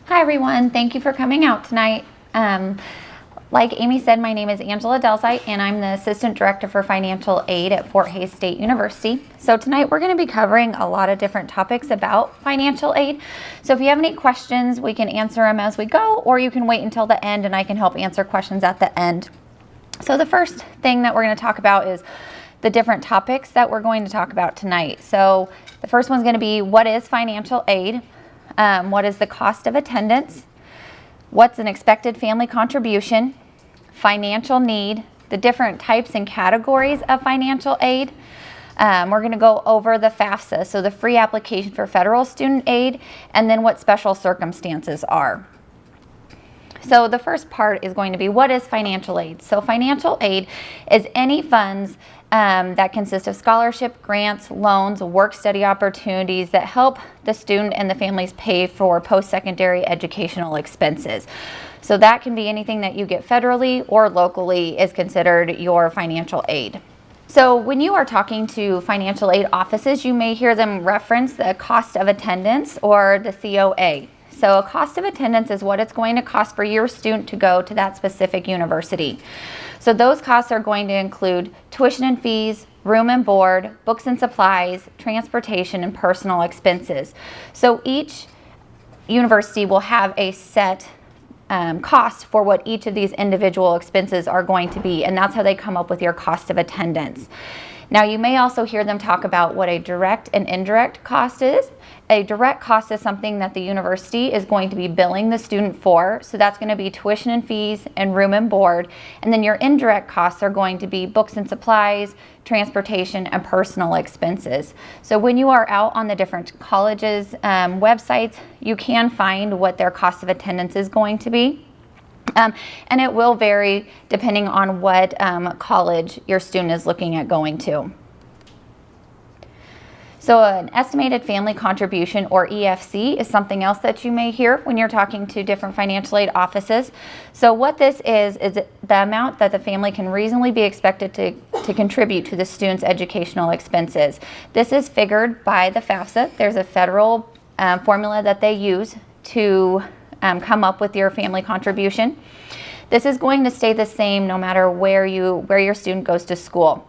Hi everyone, thank you for coming out tonight. Like Amy said, my name is Angela Delzeit and I'm the Assistant Director for Financial Aid at Fort Hays State University. So tonight we're going to be covering a lot of different topics about financial aid. So if you have any questions, we can answer them as we go, or you can wait until the end and I can help answer questions at the end. So the first thing that we're going to talk about is the different topics that we're going to talk about tonight. So the first one's going to be, what is financial aid? What is the cost of attendance? What's an expected family contribution? Financial need, the different types and categories of financial aid. We're going to go over the Fafsa, so the free application for federal student aid, and then what special circumstances are. So the first part is going to be, what is financial aid? So financial aid is any funds that consist of scholarship, grants, loans, work-study opportunities that help the student and the families pay for post-secondary educational expenses. So that can be anything that you get federally or locally is considered your financial aid. So when you are talking to financial aid offices, you may hear them reference the cost of attendance or the COA. So a cost of attendance is what it's going to cost for your student to go to that specific university. So those costs are going to include tuition and fees, room and board, books and supplies, transportation, and personal expenses. So each university will have a set cost for what each of these individual expenses are going to be, and that's how they come up with your cost of attendance. Now you may also hear them talk about what a direct and indirect cost is. A direct cost is something that the university is going to be billing the student for, so that's going to be tuition and fees and room and board. And then your indirect costs are going to be books and supplies, transportation, and personal expenses. So when you are out on the different colleges' websites, you can find what their cost of attendance is going to be. And it will vary depending on what college your student is looking at going to. So an estimated family contribution, or EFC, is something else that you may hear when you're talking to different financial aid offices. So what this is the amount that the family can reasonably be expected to contribute to the student's educational expenses. This is figured by the Fafsa. There's a federal formula that they use to come up with your family contribution. This is going to stay the same no matter where your student goes to school.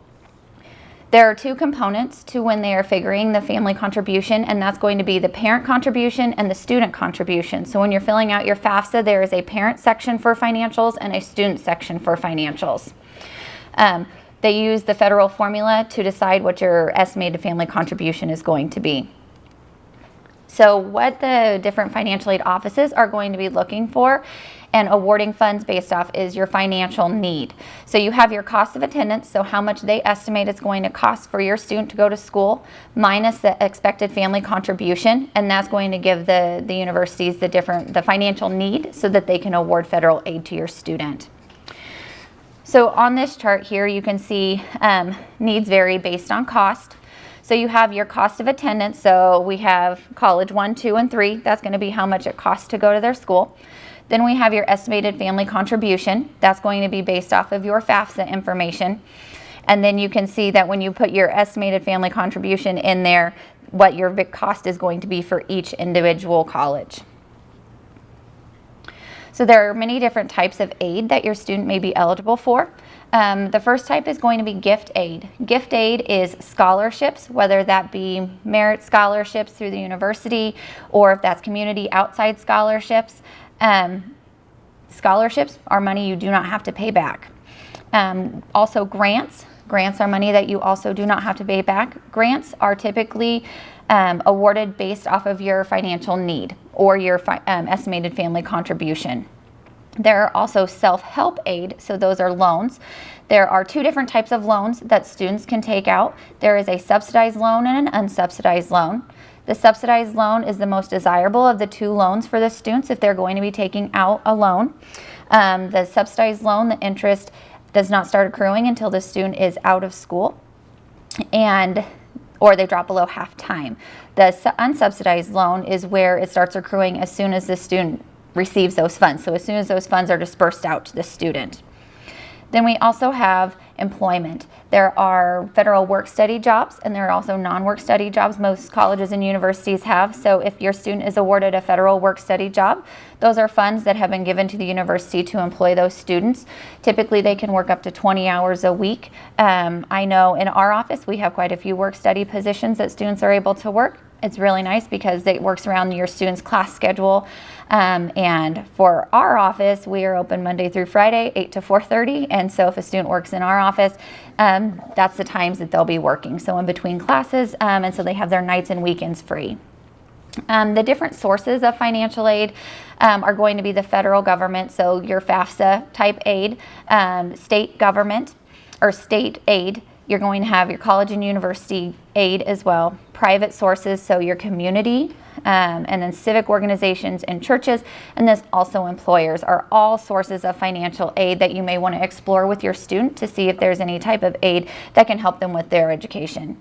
There are two components to when they are figuring the family contribution, and that's going to be the parent contribution and the student contribution. So when you're filling out your FAFSA, there is a parent section for financials and a student section for financials. They use the federal formula to decide what your estimated family contribution is going to be. So what the different financial aid offices are going to be looking for and awarding funds based off is your financial need. So you have your cost of attendance, so how much they estimate it's going to cost for your student to go to school, minus the expected family contribution, and that's going to give the universities the financial need so that they can award federal aid to your student. So on this chart here, you can see needs vary based on cost. So you have your cost of attendance. So we have college 1, 2, and 3. That's going to be how much it costs to go to their school. Then we have your estimated family contribution. That's going to be based off of your FAFSA information. And then you can see that when you put your estimated family contribution in there, what your cost is going to be for each individual college. So there are many different types of aid that your student may be eligible for. The first type is going to be gift aid. Gift aid is scholarships, whether that be merit scholarships through the university or if that's community outside scholarships. Scholarships are money you do not have to pay back. Also grants. Grants are money that you also do not have to pay back. Grants are typically awarded based off of your financial need or your estimated family contribution. There are also self-help aid, so those are loans. There are two different types of loans that students can take out. There is a subsidized loan and an unsubsidized loan. The subsidized loan is the most desirable of the two loans for the students if they're going to be taking out a loan. The subsidized loan, the interest does not start accruing until the student is out of school or they drop below half time. The unsubsidized loan is where it starts accruing as soon as the student receives those funds. So as soon as those funds are dispersed out to the student. Then we also have employment. There are federal work-study jobs, and there are also non-work study jobs most colleges and universities have. So if your student is awarded a federal work-study job, those are funds that have been given to the university to employ those students. Typically, they can work up to 20 hours a week. I know in our office, we have quite a few work-study positions that students are able to work. It's really nice because it works around your student's class schedule. And for our office, we are open Monday through Friday, 8 to 4:30. And so if a student works in our office, that's the times that they'll be working. So in between classes, and so they have their nights and weekends free. The different sources of financial aid are going to be the federal government, so your Fafsa type aid, state government or state aid. You're going to have your college and university aid as well, private sources, so your community, and then civic organizations and churches, and this also employers are all sources of financial aid that you may want to explore with your student to see if there's any type of aid that can help them with their education.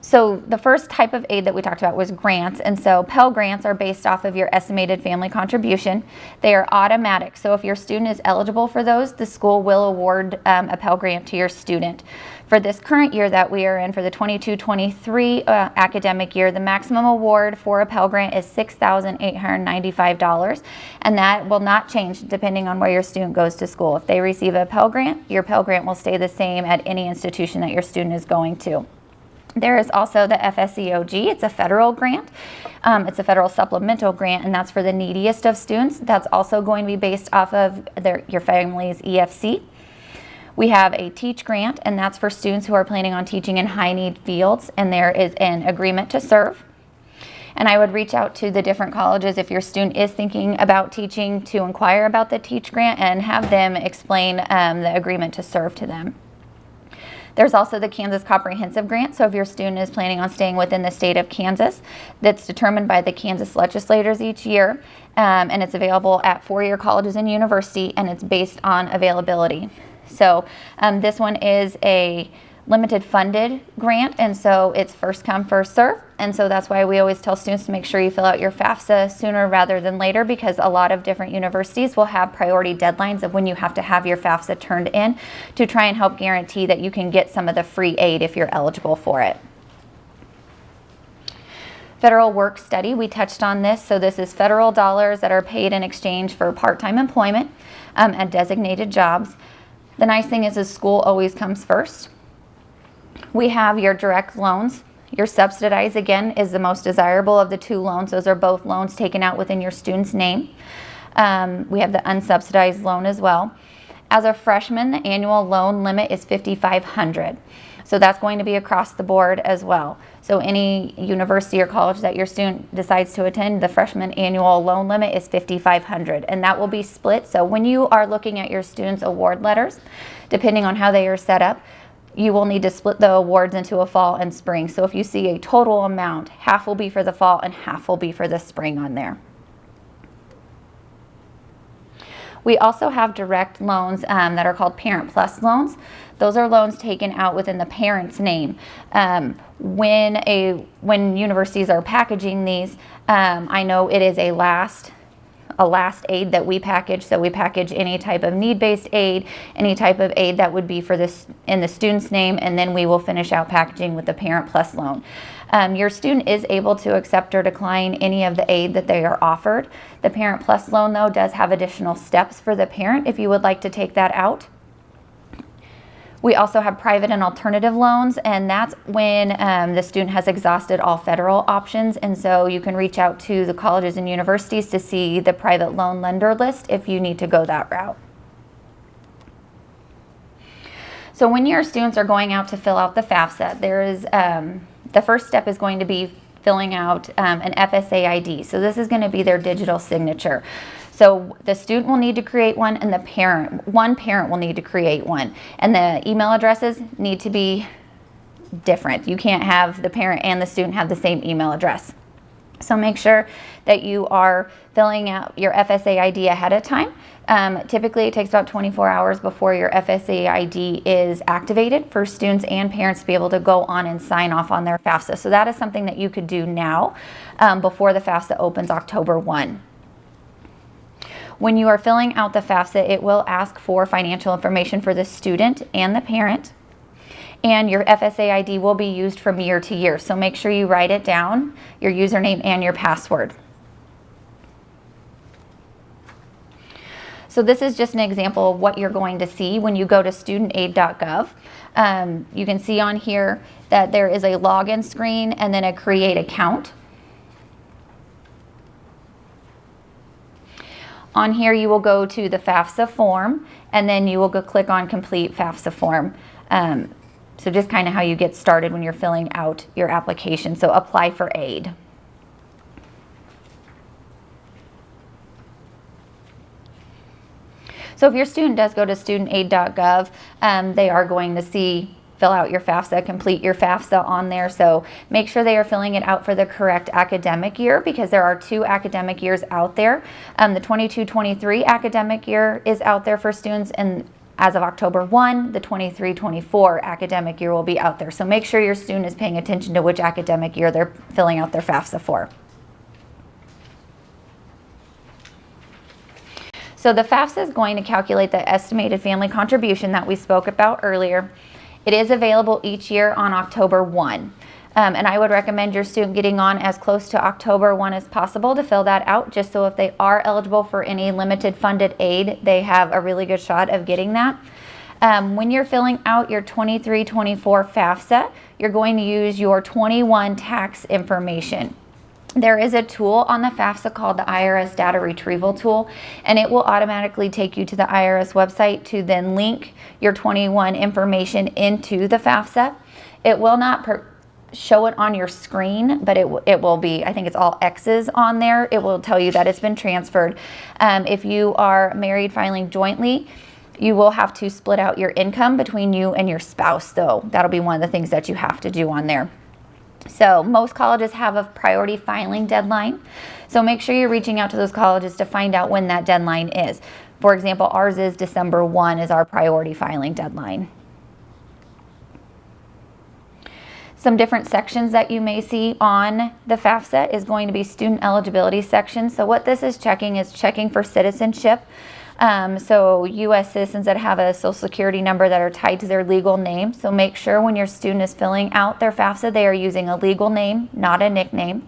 So the first type of aid that we talked about was grants, and so Pell Grants are based off of your estimated family contribution. They are automatic, so if your student is eligible for those, the school will award a Pell Grant to your student. For this current year that we are in, for the 22-23 academic year, the maximum award for a Pell Grant is $6,895, and that will not change depending on where your student goes to school. If they receive a Pell Grant, your Pell Grant will stay the same at any institution that your student is going to. There is also the FSEOG. It's a federal grant. It's a federal supplemental grant, and that's for the neediest of students. That's also going to be based off of your family's EFC. We have a Teach Grant, and that's for students who are planning on teaching in high-need fields, and there is an agreement to serve. And I would reach out to the different colleges if your student is thinking about teaching to inquire about the Teach Grant and have them explain the agreement to serve to them. There's also the Kansas Comprehensive Grant, so if your student is planning on staying within the state of Kansas, that's determined by the Kansas legislators each year, and it's available at four-year colleges and university, and it's based on availability. So this one is a limited funded grant, and so it's first come, first serve. And so that's why we always tell students to make sure you fill out your FAFSA sooner rather than later, because a lot of different universities will have priority deadlines of when you have to have your FAFSA turned in to try and help guarantee that you can get some of the free aid if you're eligible for it. Federal work study, we touched on this. So this is federal dollars that are paid in exchange for part-time employment at designated jobs. The nice thing is school always comes first. We have your direct loans. Your subsidized, again, is the most desirable of the two loans. Those are both loans taken out within your student's name. We have the unsubsidized loan as well. As a freshman, the annual loan limit is $5,500. So that's going to be across the board as well. So any university or college that your student decides to attend, the freshman annual loan limit is $5,500, and that will be split. So when you are looking at your students' award letters, depending on how they are set up, you will need to split the awards into a fall and spring. So if you see a total amount, half will be for the fall and half will be for the spring on there. We also have direct loans that are called Parent Plus loans. Those are loans taken out within the parent's name. When universities are packaging these, I know it is a last aid that we package. So we package any type of need-based aid, any type of aid that would be for this in the student's name, and then we will finish out packaging with the Parent Plus loan. Your student is able to accept or decline any of the aid that they are offered. The Parent Plus loan, though, does have additional steps for the parent if you would like to take that out. We also have private and alternative loans, and that's when the student has exhausted all federal options, and so you can reach out to the colleges and universities to see the private loan lender list if you need to go that route. So when your students are going out to fill out the FAFSA, there is the first step is going to be filling out an FSA ID. So this is going to be their digital signature. So the student will need to create one, and one parent will need to create one. And the email addresses need to be different. You can't have the parent and the student have the same email address. So make sure that you are filling out your FSA ID ahead of time. Typically it takes about 24 hours before your FSA ID is activated for students and parents to be able to go on and sign off on their FAFSA. So that is something that you could do now before the FAFSA opens October 1. When you are filling out the FAFSA, it will ask for financial information for the student and the parent. And your FSA ID will be used from year to year. So make sure you write it down, your username and your password. So this is just an example of what you're going to see when you go to studentaid.gov. You can see on here that there is a login screen and then a create account. On here you will go to the FAFSA form and then you will go click on complete FAFSA form. So just kind of how you get started when you're filling out your application. So apply for aid. So if your student does go to studentaid.gov, they are going to see fill out your FAFSA, complete your FAFSA on there. So make sure they are filling it out for the correct academic year, because there are 2 academic years out there. The 22-23 academic year is out there for students, and as of October 1, the 23-24 academic year will be out there. So make sure your student is paying attention to which academic year they're filling out their FAFSA for. So the FAFSA is going to calculate the estimated family contribution that we spoke about earlier. It is available each year on October 1. And I would recommend your student getting on as close to October 1 as possible to fill that out, just so if they are eligible for any limited funded aid, they have a really good shot of getting that. When you're filling out your 23-24 FAFSA, you're going to use your 21 tax information. There is a tool on the FAFSA called the IRS Data Retrieval tool, and it will automatically take you to the IRS website to then link your 21 information into the FAFSA. It will not show it on your screen, but it will be, I think it's all X's on there. It will tell you that it's been transferred. If you are married filing jointly, you will have to split out your income between you and your spouse, though. That'll be one of the things that you have to do on there. So most colleges have a priority filing deadline. So make sure you're reaching out to those colleges to find out when that deadline is. For example, ours is December 1 is our priority filing deadline. Some different sections that you may see on the FAFSA is going to be student eligibility section. So what this is checking for citizenship. So U.S. citizens that have a social security number that are tied to their legal name. So make sure when your student is filling out their FAFSA, they are using a legal name, not a nickname.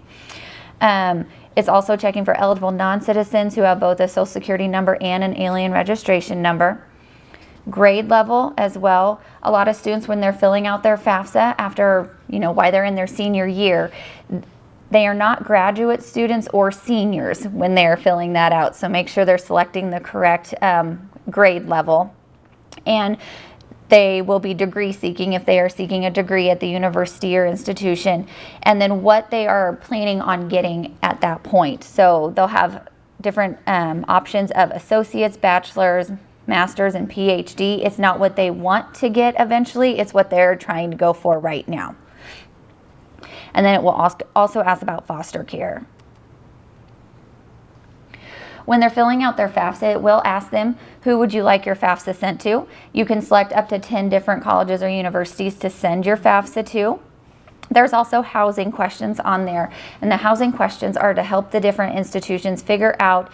It's also checking for eligible non-citizens who have both a social security number and an alien registration number. Grade level as well. A lot of students, when they're filling out their FAFSA after, while they're in their senior year, they are not graduate students or seniors when they're filling that out. So make sure they're selecting the correct grade level. And they will be degree seeking if they are seeking a degree at the university or institution. And then what they are planning on getting at that point. So they'll have different options of associates, bachelor's, master's, and PhD. It's not what they want to get eventually. It's what they're trying to go for right now. And then it will also ask about foster care. When they're filling out their FAFSA, it will ask them, who would you like your FAFSA sent to? You can select up to 10 different colleges or universities to send your FAFSA to. There's also housing questions on there, and the housing questions are to help the different institutions figure out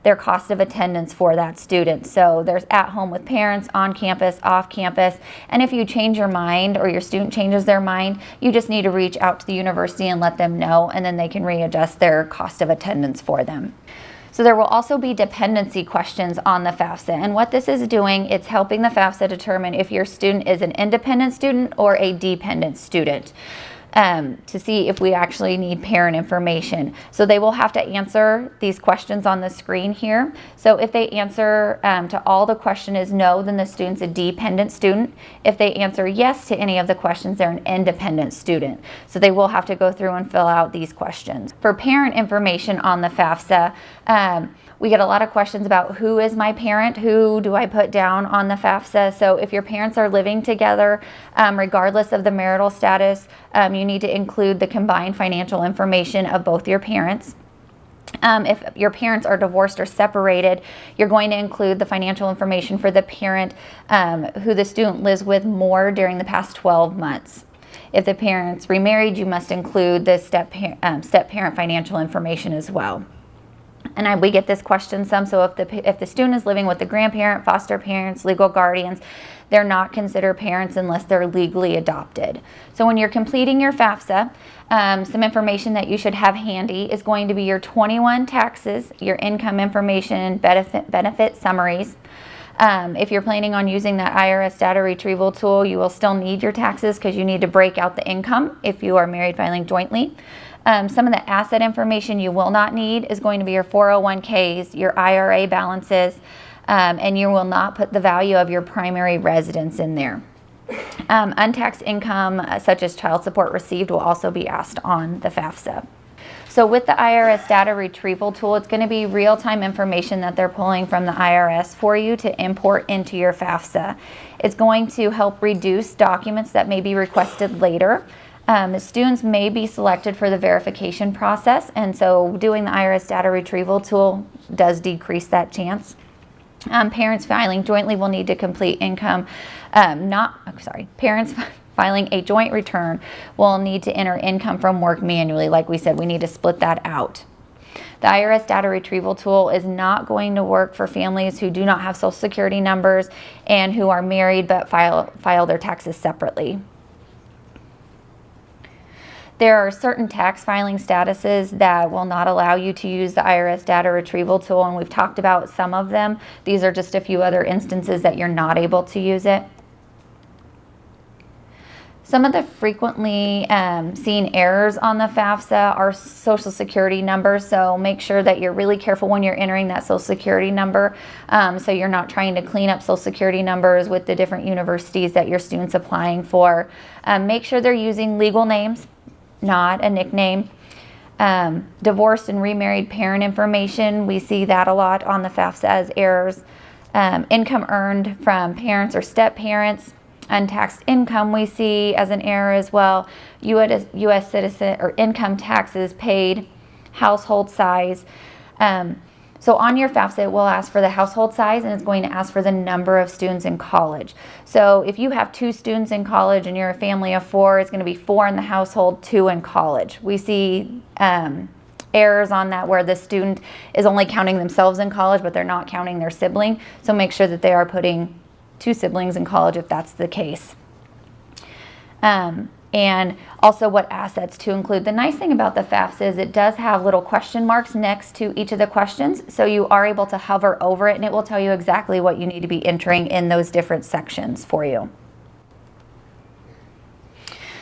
their cost of attendance for that student. So there's at home with parents, on campus, off campus, and if you change your mind or your student changes their mind, you just need to reach out to the university and let them know, and then they can readjust their cost of attendance for them. So there will also be dependency questions on the FAFSA, and what this is doing, it's helping the FAFSA determine if your student is an independent student or a dependent student, to see if we actually need parent information. So they will have to answer these questions on the screen here. So if they answer to all the question is no, then the student's a dependent student. If they answer yes to any of the questions, they're an independent student. So they will have to go through and fill out these questions. For parent information on the FAFSA, we get a lot of questions about who is my parent, who do I put down on the FAFSA. So if your parents are living together, regardless of the marital status, you need to include the combined financial information of both your parents. If your parents are divorced or separated, you're going to include the financial information for the parent who the student lives with more during the past 12 months. If the parents remarried, you must include the step-parent financial information as well. And we get this question some. So if the student is living with the grandparent, foster parents, legal guardians, they're not considered parents unless they're legally adopted. So when you're completing your FAFSA, some information that you should have handy is going to be your 21 taxes, your income information, benefit summaries. If you're planning on using that IRS data retrieval tool, you will still need your taxes because you need to break out the income if you are married filing jointly. Some of the asset information you will not need is going to be your 401ks, your IRA balances, and you will not put the value of your primary residence in there. Untaxed income, such as child support received, will also be asked on the FAFSA. So with the IRS data retrieval tool, it's going to be real-time information that they're pulling from the IRS for you to import into your FAFSA. It's going to help reduce documents that may be requested later. Students may be selected for the verification process, and so doing the IRS data retrieval tool does decrease that chance. Parents filing jointly will need to complete income, parents filing a joint return will need to enter income from work manually. Like we said, we need to split that out. The IRS data retrieval tool is not going to work for families who do not have Social Security numbers and who are married but file their taxes separately. There are certain tax filing statuses that will not allow you to use the IRS data retrieval tool, and we've talked about some of them. These are just a few other instances that you're not able to use it. Some of the frequently seen errors on the FAFSA are Social Security numbers, so make sure that you're really careful when you're entering that Social Security number, so you're not trying to clean up Social Security numbers with the different universities that your student's applying for. Make sure they're using legal names, not a nickname. Divorced and remarried parent information, we see that a lot on the FAFSA as errors. Income earned from parents or step parents. Untaxed income we see as an error as well. U.S. citizen or income taxes paid, household size. So on your FAFSA, it will ask for the household size, and it's going to ask for the number of students in college. So if you have 2 students in college and you're a family of 4, it's going to be 4 in the household, 2 in college. We see errors on that where the student is only counting themselves in college, but they're not counting their sibling. So make sure that they are putting 2 siblings in college if that's the case. And also what assets to include. The nice thing about the FAFSA is it does have little question marks next to each of the questions, so you are able to hover over it and it will tell you exactly what you need to be entering in those different sections for you.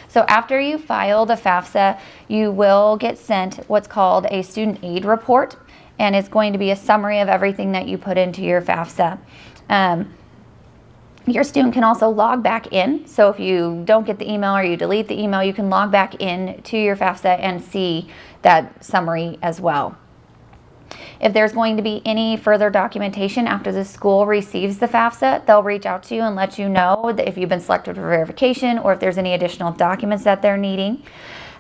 So after you file the FAFSA, you will get sent what's called a student aid report, and it's going to be a summary of everything that you put into your FAFSA. Your student can also log back in. So if you don't get the email or you delete the email, you can log back in to your FAFSA and see that summary as well. If there's going to be any further documentation after the school receives the FAFSA, they'll reach out to you and let you know that if you've been selected for verification or if there's any additional documents that they're needing.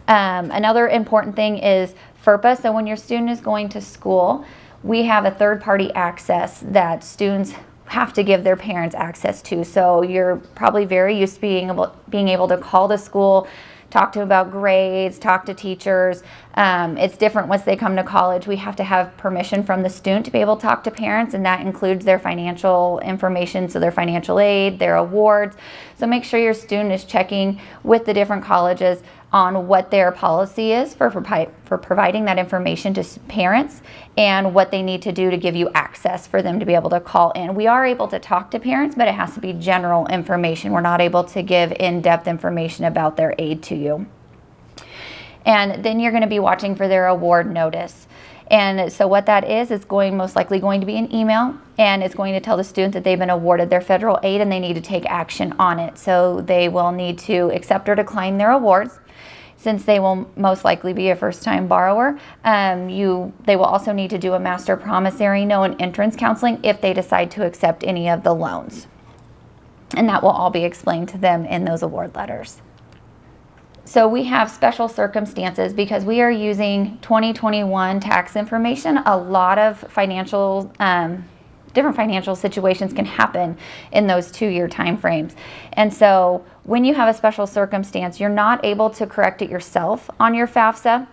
Another important thing is FERPA. So when your student is going to school, we have a third-party access that students have to give their parents access to. So you're probably very used to being able to call the school, talk to them about grades, talk to teachers. It's different once they come to college. We have to have permission from the student to be able to talk to parents, and that includes their financial information, so their financial aid, their awards. So make sure your student is checking with the different colleges on what their policy is for providing that information to parents and what they need to do to give you access for them to be able to call in. We are able to talk to parents, but it has to be general information. We're not able to give in-depth information about their aid to you. And then you're going to be watching for their award notice. And so what that is, it's most likely going to be an email, and it's going to tell the student that they've been awarded their federal aid and they need to take action on it. So they will need to accept or decline their awards. Since they will most likely be a first-time borrower, they will also need to do a master promissory note and entrance counseling if they decide to accept any of the loans. And that will all be explained to them in those award letters. So we have special circumstances because we are using 2021 tax information. A lot of different financial situations can happen in those 2-year time frames. And so when you have a special circumstance, you're not able to correct it yourself on your FAFSA.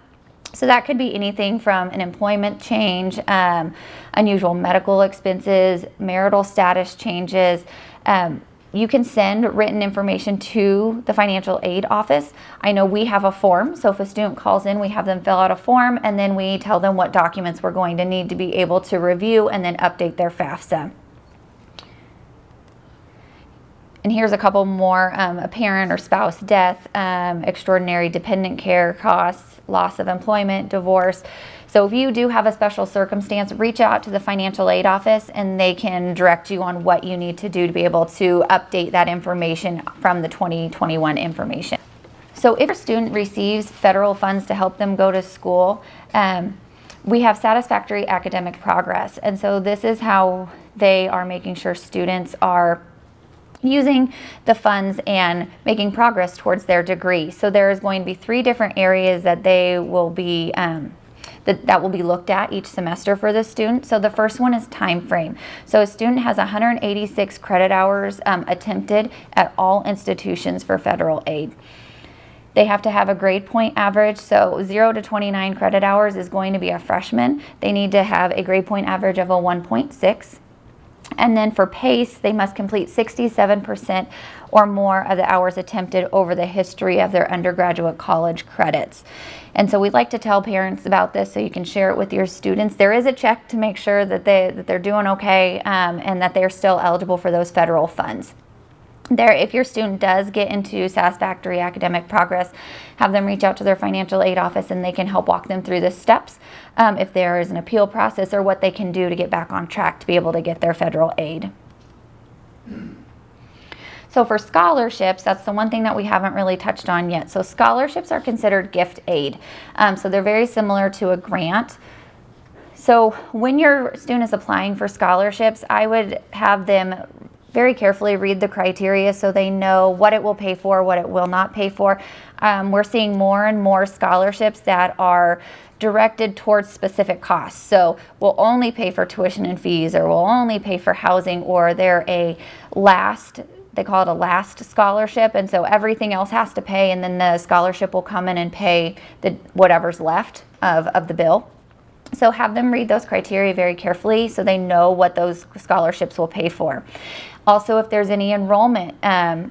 So that could be anything from an employment change, unusual medical expenses, marital status changes. You can send written information to the financial aid office. I know we have a form, so if a student calls in, we have them fill out a form, and then we tell them what documents we're going to need to be able to review and then update their FAFSA. And here's a couple more: a parent or spouse death, extraordinary dependent care costs, loss of employment, divorce. So if you do have a special circumstance, reach out to the financial aid office and they can direct you on what you need to do to be able to update that information from the 2021 information. So if a student receives federal funds to help them go to school, we have satisfactory academic progress. And so this is how they are making sure students are using the funds and making progress towards their degree. So there is going to be 3 different areas that they will be that will be looked at each semester for the student. So the first one is time frame. So a student has 186 credit hours attempted at all institutions for federal aid. They have to have a grade point average, so 0 to 29 credit hours is going to be a freshman. They need to have a grade point average of a 1.6. And then for PACE, they must complete 67% or more of the hours attempted over the history of their undergraduate college credits. And so we'd like to tell parents about this so you can share it with your students. There is a check to make sure that they're doing okay and that they're still eligible for those federal funds. If your student does get into satisfactory academic progress, have them reach out to their financial aid office and they can help walk them through the steps if there is an appeal process or what they can do to get back on track to be able to get their federal aid. So for scholarships, that's the one thing that we haven't really touched on yet. So scholarships are considered gift aid. So they're very similar to a grant. So when your student is applying for scholarships, I would have them very carefully read the criteria so they know what it will pay for, what it will not pay for. We're seeing more and more scholarships that are directed towards specific costs. So we'll only pay for tuition and fees, or we'll only pay for housing, or they're they call it a last scholarship, and so everything else has to pay, and then the scholarship will come in and pay whatever's left of the bill. So have them read those criteria very carefully so they know what those scholarships will pay for. Also, if there's any enrollment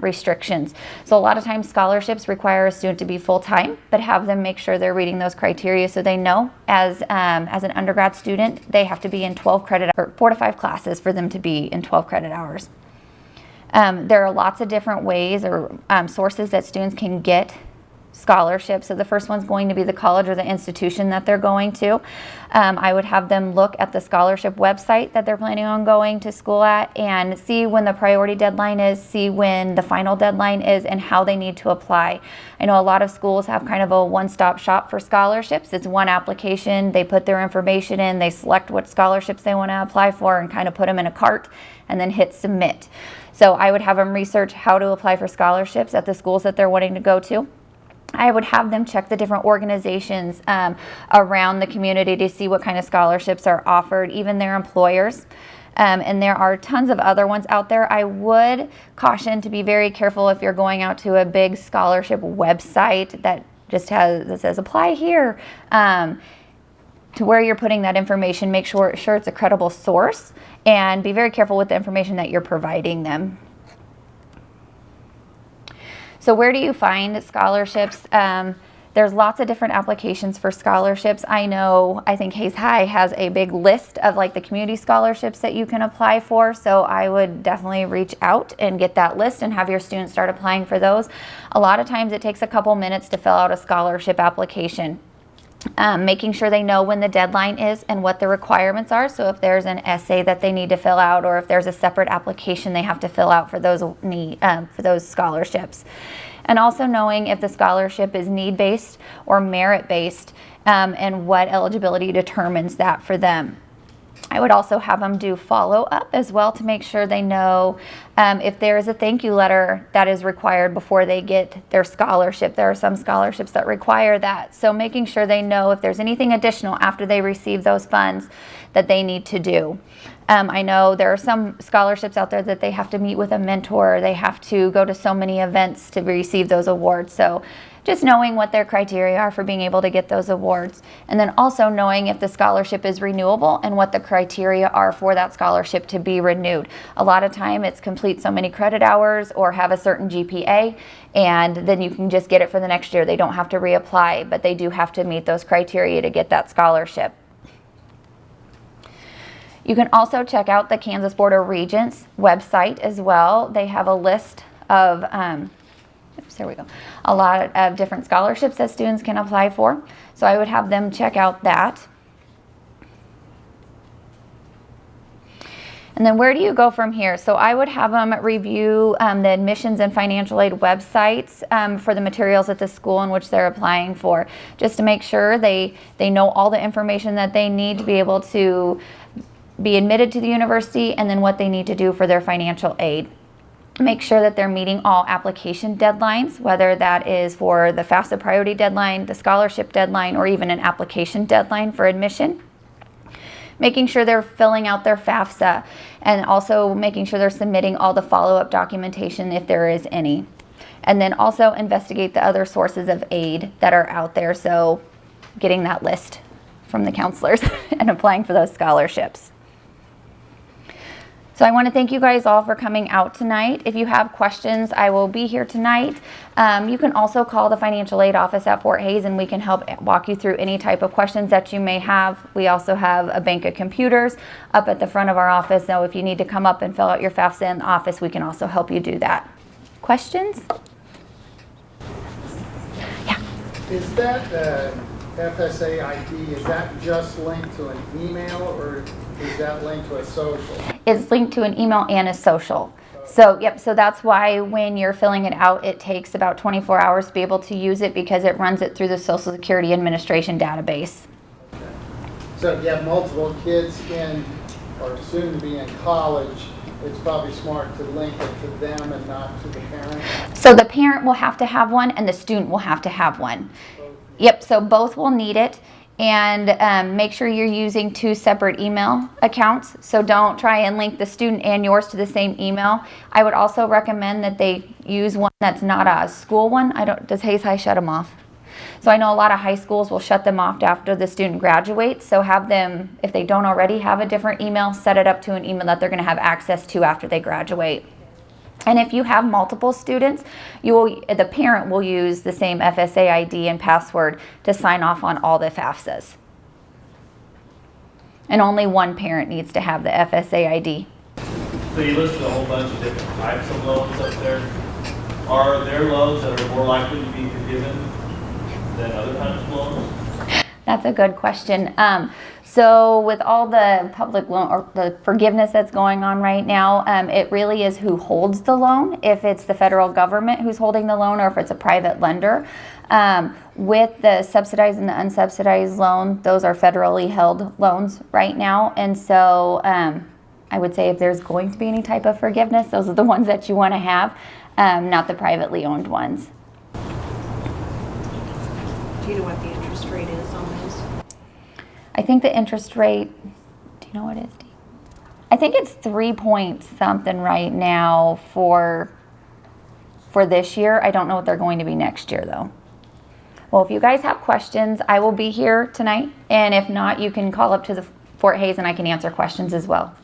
restrictions. So a lot of times scholarships require a student to be full-time, but have them make sure they're reading those criteria so they know as an undergrad student, they have to be in 12 credit or 4 to 5 classes for them to be in 12 credit hours. There are lots of different ways or sources that students can get scholarships. So the first one's going to be the college or the institution that they're going to. I would have them look at the scholarship website that they're planning on going to school at and see when the priority deadline is, see when the final deadline is, and how they need to apply. I know a lot of schools have kind of a one-stop shop for scholarships. It's one application, they put their information in, they select what scholarships they want to apply for and kind of put them in a cart and then hit submit. So I would have them research how to apply for scholarships at the schools that they're wanting to go to. I would have them check the different organizations around the community to see what kind of scholarships are offered, even their employers. And there are tons of other ones out there. I would caution to be very careful if you're going out to a big scholarship website that just says apply here, to where you're putting that information. Make sure it's a credible source, and be very careful with the information that you're providing them. So where do you find scholarships? There's lots of different applications for scholarships. I think Hayes High has a big list of like the community scholarships that you can apply for. So I would definitely reach out and get that list and have your students start applying for those. A lot of times it takes a couple minutes to fill out a scholarship application. Making sure they know when the deadline is and what the requirements are. So if there's an essay that they need to fill out, or if there's a separate application they have to fill out for those scholarships. And also knowing if the scholarship is need-based or merit-based, and what eligibility determines that for them. I would also have them do follow-up as well to make sure they know if there is a thank you letter that is required before they get their scholarship. There are some scholarships that require that. So making sure they know if there's anything additional after they receive those funds that they need to do. I know there are some scholarships out there that they have to meet with a mentor. They have to go to so many events to receive those awards. So just knowing what their criteria are for being able to get those awards. And then also knowing if the scholarship is renewable and what the criteria are for that scholarship to be renewed. A lot of time it's complete so many credit hours or have a certain GPA, and then you can just get it for the next year. They don't have to reapply, but they do have to meet those criteria to get that scholarship. You can also check out the Kansas Board of Regents website as well. They have a list of, there we go, a lot of different scholarships that students can apply for. So I would have them check out that. And then where do you go from here? So I would have them review the admissions and financial aid websites for the materials at the school in which they're applying for, just to make sure they know all the information that they need to be able to be admitted to the university, and then what they need to do for their financial aid. Make sure that they're meeting all application deadlines, whether that is for the FAFSA priority deadline, the scholarship deadline, or even an application deadline for admission. Making sure they're filling out their FAFSA, and also making sure they're submitting all the follow-up documentation if there is any. And then also investigate the other sources of aid that are out there, so getting that list from the counselors and applying for those scholarships. So I want to thank you guys all for coming out tonight. If you have questions, I will be here tonight. You can also call the financial aid office at Fort Hays, and we can help walk you through any type of questions that you may have. We also have a bank of computers up at the front of our office, so if you need to come up and fill out your FAFSA in the office, we can also help you do that. Questions? Yeah. Is that FSA ID, is that just linked to an email, or is that linked to a social? It's linked to an email and a social. So, yep, so that's why when you're filling it out, it takes about 24 hours to be able to use it, because it runs it through the Social Security Administration database. Okay. So if you have multiple kids in, or soon to be in college, it's probably smart to link it to them and not to the parent? So the parent will have to have one, and the student will have to have one. Yep, so both will need it, and make sure you're using 2 separate email accounts. So don't try and link the student and yours to the same email. I would also recommend that they use one that's not a school one. Does Hays High shut them off? So I know a lot of high schools will shut them off after the student graduates. So have them, if they don't already have a different email, set it up to an email that they're going to have access to after they graduate. And if you have multiple students, the parent will use the same FSA ID and password to sign off on all the FAFSAs. And only one parent needs to have the FSA ID. So you listed a whole bunch of different types of loans up there. Are there loans that are more likely to be forgiven than other types of loans? That's a good question. So with all the public loan or the forgiveness that's going on right now, it really is who holds the loan. If it's the federal government who's holding the loan, or if it's a private lender. With the subsidized and the unsubsidized loan, those are federally held loans right now. And so I would say if there's going to be any type of forgiveness, those are the ones that you want to have, not the privately owned ones. Do you know what the interest rate is on those? I think the interest rate, do you know what it is, Dee? I think it's 3 point something right now for this year. I don't know what they're going to be next year though. Well, if you guys have questions, I will be here tonight. And if not, you can call up to the Fort Hays and I can answer questions as well.